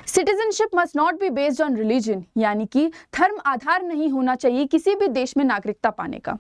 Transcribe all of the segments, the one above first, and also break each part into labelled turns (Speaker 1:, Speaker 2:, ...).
Speaker 1: Citizenship must not be based on religion, यानी कि धर्म आधार नहीं होना चाहिए किसी भी देश में नागरिकता पाने का।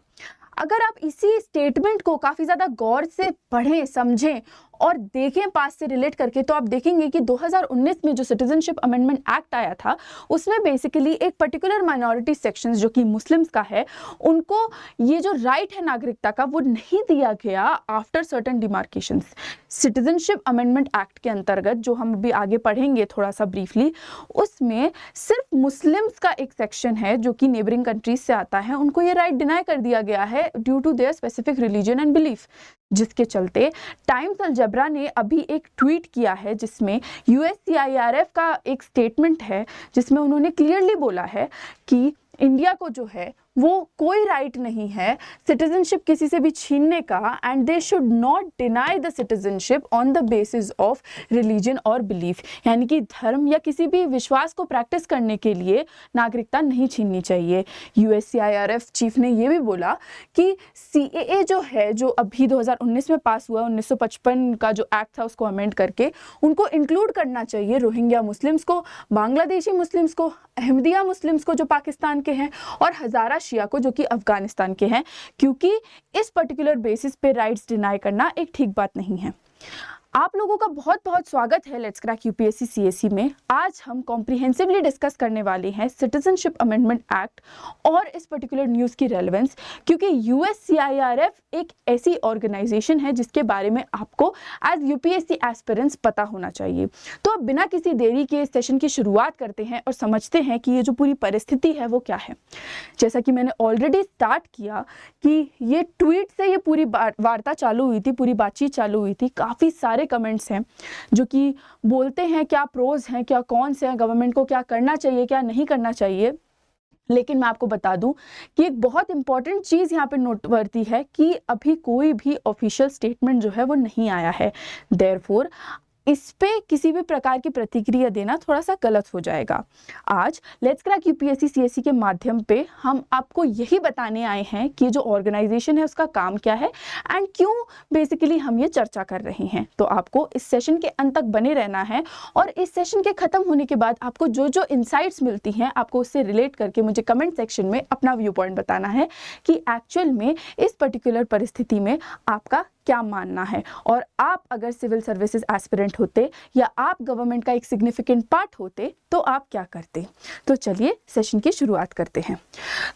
Speaker 1: अगर आप इसी स्टेटमेंट को काफी ज्यादा गौर से पढ़ें, समझें और देखें पास से रिलेट करके, तो आप देखेंगे कि 2019 में जो सिटीजनशिप अमेंडमेंट एक्ट आया था उसमें बेसिकली एक पर्टिकुलर माइनॉरिटी सेक्शंस जो कि मुस्लिम्स का है, उनको ये जो राइट है नागरिकता का वो नहीं दिया गया after certain demarcations. Citizenship amendment act के अंतर्गत जो हम अभी आगे पढ़ेंगे थोड़ा सा ब्रीफली, उसमें सिर्फ मुस्लिम्स का एक सेक्शन है जो कि नेबरिंग कंट्रीज से आता है, उनको ये राइट डिनाई कर दिया गया है due to their specific religion and belief. जिसके चलते टाइम्स अल जबरा ने अभी एक ट्वीट किया है जिसमें USCIRF का एक स्टेटमेंट है जिसमें उन्होंने क्लियरली बोला है कि इंडिया को जो है वो कोई राइट नहीं है सिटीजनशिप किसी से भी छीनने का, and they should not deny the citizenship on the basis of religion और बिलीफ, यानी कि धर्म या किसी भी विश्वास को प्रैक्टिस करने के लिए नागरिकता नहीं छीननी चाहिए। USCIRF चीफ ने ये भी बोला कि CAA जो है, जो अभी 2019 में पास हुआ, 1955 का जो एक्ट था उसको अमेंड करके उनको इंक्लूड करना चाहिए रोहिंग्या मुस्लिम्स को, बांग्लादेशी मुस्लिम्स को, अहमदिया मुस्लिम्स को जो पाकिस्तान के हैं, और हजारा शिया को जो कि अफगानिस्तान के हैं, क्योंकि इस पर्टिकुलर बेसिस पे राइट्स डिनाई करना एक ठीक बात नहीं है। आप लोगों का बहुत बहुत स्वागत है लेट्स क्रैक UPSC CSE में। आज हम कॉम्प्रिहेंसिवली डिस्कस करने वाले हैं सिटीजनशिप अमेंडमेंट एक्ट और इस पर्टिकुलर न्यूज़ की रेलेवेंस, क्योंकि USCIRF एक ऐसी ऑर्गेनाइजेशन है जिसके बारे में आपको एज UPSC एस्पिरेंट्स पता होना चाहिए। तो अब बिना किसी देरी के इस सेशन की शुरुआत करते हैं और समझते हैं कि ये जो पूरी परिस्थिति है वो क्या है। जैसा कि मैंने ऑलरेडी स्टार्ट किया कि ये ट्वीट से ये पूरी वार्ता चालू हुई थी, पूरी बातचीत चालू हुई थी। काफ़ी सारे कमेंट्स हैं जो कि बोलते हैं क्या प्रोज हैं, क्या कॉन्स हैं, गवर्नमेंट को क्या करना चाहिए, क्या नहीं करना चाहिए। लेकिन मैं आपको बता दूं कि एक बहुत इंपॉर्टेंट चीज़ यहाँ पे नोटवर्दी है कि अभी कोई भी ऑफिशियल स्टेटमेंट जो है वो नहीं आया है। देयरफॉर इस पे किसी भी प्रकार की प्रतिक्रिया देना थोड़ा सा गलत हो जाएगा। आज लेट्स क्रैक UPSC CSE के माध्यम पे हम आपको यही बताने आए हैं कि जो ऑर्गेनाइजेशन है उसका काम क्या है एंड क्यों बेसिकली हम ये चर्चा कर रहे हैं। तो आपको इस सेशन के अंत तक बने रहना है और इस सेशन के खत्म होने के बाद आपको जो जो इंसाइट्स मिलती हैं आपको उससे रिलेट करके मुझे कमेंट सेक्शन में अपना व्यू पॉइंट बताना है कि एक्चुअल में इस पर्टिकुलर परिस्थिति में आपका क्या मानना है, और आप अगर सिविल सर्विसेज एस्पिरेंट होते या आप गवर्नमेंट का एक सिग्निफिकेंट पार्ट होते तो आप क्या करते। तो चलिए सेशन की शुरुआत करते हैं।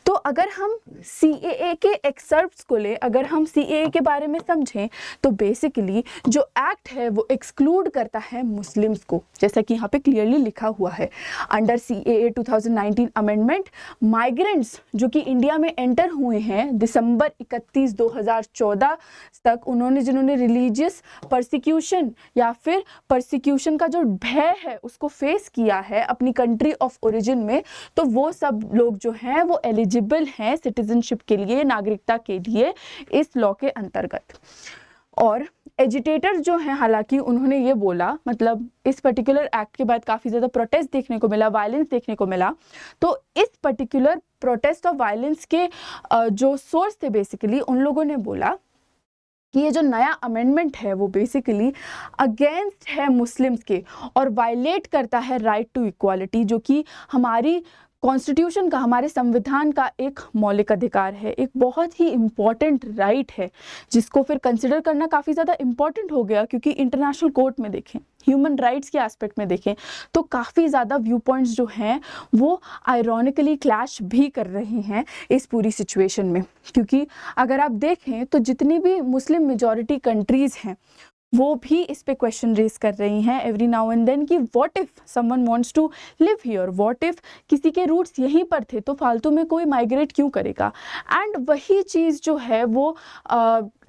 Speaker 1: तो अगर हम CAA के एक्सर्प्ट्स को ले, अगर हम CAA के बारे में समझें तो बेसिकली जो एक्ट है वो एक्सक्लूड करता है मुस्लिम्स को, जैसा कि यहाँ पे क्लियरली लिखा हुआ है। अंडर CAA 2019 अमेंडमेंट, माइग्रेंट्स जो कि इंडिया में एंटर हुए हैं दिसंबर 31, 2014 तक, जिन्होंने रिलीजियस परसिक्यूशन या फिर परसिक्यूशन का जो भय है उसको फेस किया है अपनी कंट्री ऑफ ओरिजिन में, तो वो सब लोग जो हैं वो एलिजिबल हैं सिटीजनशिप के लिए, नागरिकता के लिए इस लॉ के अंतर्गत। और एजिटेटर जो हैं, हालांकि उन्होंने ये बोला, मतलब इस पर्टिकुलर एक्ट के बाद काफ़ी ज़्यादा प्रोटेस्ट देखने को मिला, वायलेंस देखने को मिला। तो इस पर्टिकुलर प्रोटेस्ट ऑफ वायलेंस के जो सोर्स थे बेसिकली, उन लोगों ने बोला कि ये जो नया अमेंडमेंट है वो बेसिकली अगेंस्ट है मुस्लिम्स के और वायलेट करता है राइट टू इक्वालिटी, जो कि हमारी कॉन्स्टिट्यूशन का, हमारे संविधान का एक मौलिक अधिकार है, एक बहुत ही इम्पॉर्टेंट राइट है जिसको फिर कंसिडर करना काफ़ी ज़्यादा इम्पॉर्टेंट हो गया, क्योंकि इंटरनेशनल कोर्ट में देखें, ह्यूमन राइट्स के एस्पेक्ट में देखें तो काफ़ी ज़्यादा व्यू पॉइंट्स जो हैं वो आयरॉनिकली क्लैश भी कर रहे हैं इस पूरी सिचुएशन में। क्योंकि अगर आप देखें तो जितनी भी मुस्लिम मेजॉरिटी कंट्रीज़ हैं वो भी इस पे क्वेश्चन रेज कर रही हैं एवरी नाउ एंड देन कि what if someone wants to live here, what if किसी के रूट्स यहीं पर थे तो फालतू में कोई माइग्रेट क्यों करेगा। एंड वही चीज़ जो है वो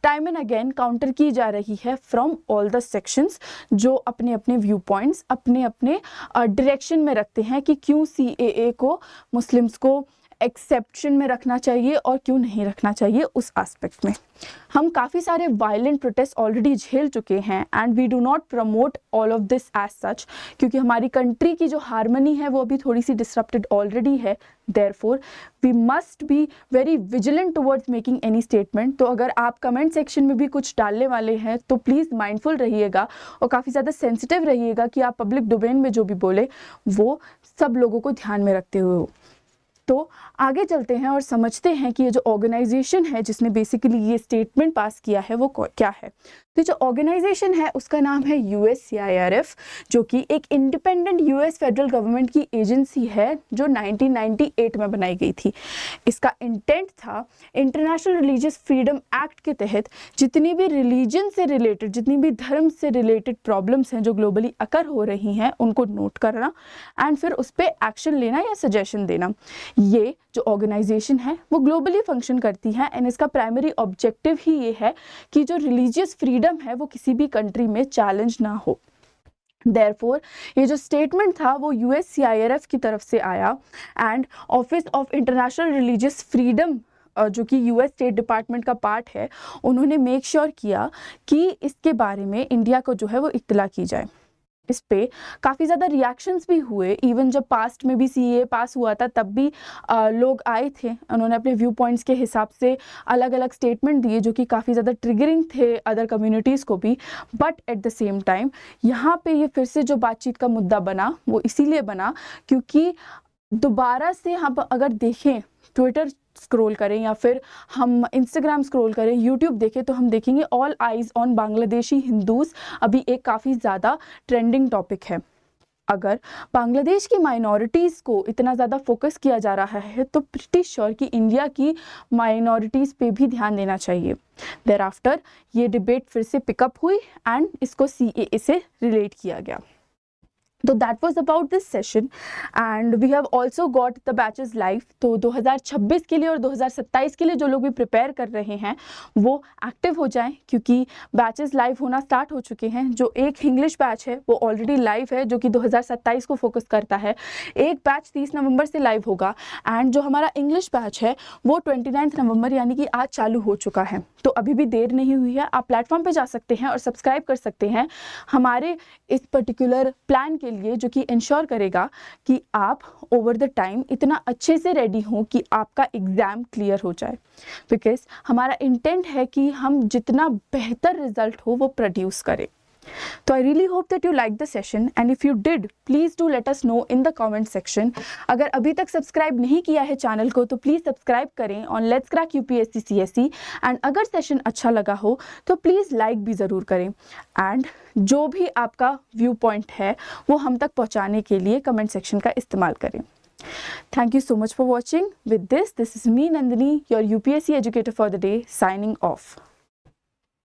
Speaker 1: टाइम एंड अगेन काउंटर की जा रही है फ्रॉम ऑल द सेक्शंस जो अपने अपने व्यू पॉइंट्स अपने अपने डायरेक्शन में रखते हैं कि क्यों CAA को मुस्लिम्स को एक्सेप्शन में रखना चाहिए और क्यों नहीं रखना चाहिए उस एस्पेक्ट में। हम काफ़ी सारे वायलेंट प्रोटेस्ट ऑलरेडी झेल चुके हैं and we do not promote all of this as such, क्योंकि हमारी कंट्री की जो हारमनी है वो अभी थोड़ी सी डिसरप्टेड ऑलरेडी है। Therefore we must be very vigilant towards making any statement. तो अगर आप कमेंट सेक्शन में भी कुछ डालने वाले हैं तो प्लीज़ माइंडफुल रहिएगा और काफ़ी ज़्यादा सेंसिटिव रहिएगा कि आप पब्लिक डोमेन में जो भी बोले वो सब लोगों को ध्यान में रखते हुए हो। तो आगे चलते हैं और समझते हैं कि ये जो ऑर्गेनाइजेशन है जिसने बेसिकली ये स्टेटमेंट पास किया है वो क्या है। तो जो ऑर्गेनाइजेशन है उसका नाम है USCIRF, जो कि एक इंडिपेंडेंट US फेडरल गवर्नमेंट की एजेंसी है जो 1998 में बनाई गई थी। इसका इंटेंट था इंटरनेशनल रिलीजियस फ्रीडम एक्ट के तहत जितनी भी रिलीजन से रिलेटेड, जितनी भी धर्म से रिलेटेड प्रॉब्लम्स हैं जो ग्लोबली अकर हो रही हैं उनको नोट करना एंड फिर उस पर एक्शन लेना या सजेशन देना। ये जो ऑर्गेनाइजेशन है वो ग्लोबली फंक्शन करती है एंड इसका प्राइमरी ऑब्जेक्टिव ही ये है कि जो रिलीजियस फ्रीडम है वो किसी भी कंट्री में चैलेंज ना हो। Therefore, ये जो स्टेटमेंट था वो USCIRF की तरफ से आया and office of international religious freedom जो कि US स्टेट डिपार्टमेंट का पार्ट है, उन्होंने मेक श्योर किया कि इसके बारे में इंडिया को जो है वो इत्तला की जाए। इस पे काफ़ी ज़्यादा रिएक्शंस भी हुए। इवन जब पास्ट में भी CAA पास हुआ था तब भी लोग आए थे, उन्होंने अपने व्यू पॉइंट्स के हिसाब से अलग अलग स्टेटमेंट दिए जो कि काफ़ी ज़्यादा ट्रिगरिंग थे अदर कम्युनिटीज़ को भी। But at the same time यहाँ पे ये फिर से जो बातचीत का मुद्दा बना वो इसीलिए बना क्योंकि दोबारा से हम अगर देखें, ट्विटर स्क्रॉल करें या फिर हम इंस्टाग्राम स्क्रॉल करें, यूट्यूब देखें, तो हम देखेंगे all eyes on Bangladeshi Hindus अभी एक काफ़ी ज़्यादा ट्रेंडिंग टॉपिक है। अगर बांग्लादेश की माइनॉरिटीज़ को इतना ज़्यादा फोकस किया जा रहा है तो प्रिटी श्योर कि इंडिया की माइनॉरिटीज़ पे भी ध्यान देना चाहिए। देयरआफ्टर ये डिबेट फिर से पिकअप हुई एंड इसको CAA से रिलेट किया गया। तो that was about this session and we have also got the batches live. तो 2026 के लिए और 2027 के लिए जो लोग भी प्रिपेयर कर रहे हैं वो एक्टिव हो जाएं क्योंकि बैचेस लाइव होना स्टार्ट हो चुके हैं। जो एक इंग्लिश बैच है वो ऑलरेडी लाइव है जो कि 2027 को फोकस करता है। एक बैच 30 नवंबर से लाइव होगा एंड जो हमारा इंग्लिश बैच है वो 29 नवंबर यानी कि आज चालू हो चुका है। तो अभी भी देर नहीं हुई है, आप प्लेटफॉर्म पे जा सकते हैं और सब्सक्राइब कर सकते हैं हमारे इस पर्टिकुलर प्लान के लिए जो कि इंश्योर करेगा कि आप ओवर द टाइम इतना अच्छे से रेडी हो कि आपका एग्ज़ाम क्लियर हो जाए। बिकॉज हमारा इंटेंट है कि हम जितना बेहतर रिजल्ट हो वो प्रोड्यूस करें। तो I really hope that you like the session and if you did please do let us know in the comment section. अगर अभी तक सब्सक्राइब नहीं किया है चैनल को तो प्लीज़ सब्सक्राइब करें on let's crack UPSC CSE and अगर सेशन अच्छा लगा हो तो प्लीज़ लाइक भी ज़रूर करें एंड जो भी आपका व्यू पॉइंट है वो हम तक पहुँचाने के लिए कमेंट सेक्शन का इस्तेमाल करें। Thank you so much for watching. With this is me Nandini, your UPSC educator for the day, signing off.